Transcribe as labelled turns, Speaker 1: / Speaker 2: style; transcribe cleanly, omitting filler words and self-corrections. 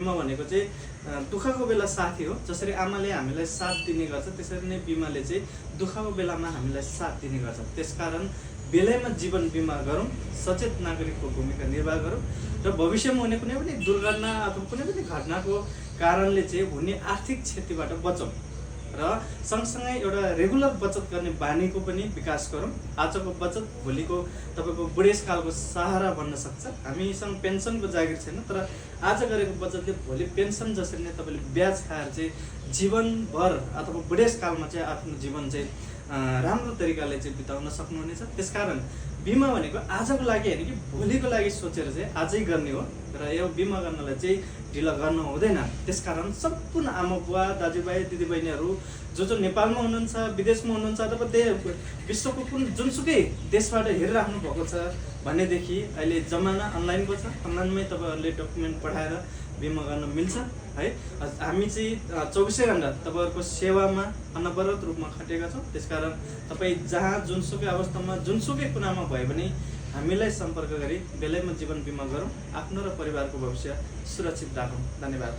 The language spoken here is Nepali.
Speaker 1: बिमा भनेको चाहिँ दुःखको बेला साथी हो। जसरी आमाले हामीलाई साथ दिने गर्छ त्यसरी नै बिमाले चाहिँ दुःखको बेलामा हामीलाई साथ दिने गर्छ। त्यसकारण बेलैमा जीवन बिमा गरौँ, सचेत नागरिकको भूमिका निर्वाह गरौँ र भविष्यमा हुने कुनै पनि दुर्घटना अथवा कुनै पनि घटनाको कारणले चाहिँ हुने आर्थिक क्षतिबाट बचौँ र सँगसँगै एउटा रेगुलर बचत गर्ने बानीको पनि विकास गरौँ। आजको बचत भोलिको तपाईँको बुढेसकालको सहारा बन्न सक्छ। हामीसँग पेन्सनको जागिर छैन, तर आज गरेको बचतले भोलि पेन्सन जसरी नै तपाईँले ब्याज खाएर चाहिँ जीवनभर अथवा बुढेसकालमा चाहिँ आफ्नो जीवन चाहिँ राम्रो तरिकाले चाहिँ बिताउन सक्नुहुनेछ। त्यसकारण बिमा भनेको आजको लागि होइन कि भोलिको लागि सोचेर चाहिँ आजै गर्ने हो र यो बिमा गर्नलाई चाहिँ ढिला गर्नु हुँदैन। त्यसकारण सम्पूर्ण आमा बुवा दाजुभाइ दिदीबहिनीहरू जो नेपालमा हुनुहुन्छ, विदेशमा हुनुहुन्छ अथवा विश्वको कुन जुनसुकै देशबाट हेरिराख्नु भएको छ भनेदेखि अहिले जमाना अनलाइनको छ। अनलाइनमै तपाईँहरूले डकुमेन्ट पठाएर बिमा गर्न मिल्छ है। हामी चाहिँ 24 घण्टा तपाईँहरूको सेवामा अनवरत रूपमा खटेका छौँ। त्यसकारण तपाईँ जहाँ जुनसुकै अवस्थामा जुनसुकै कुनामा भयो भने हामीलाई सम्पर्क गरी बेलैमा जीवन बिमा गरौँ, आफ्नो र परिवारको भविष्य सुरक्षित राखौँ। धन्यवाद।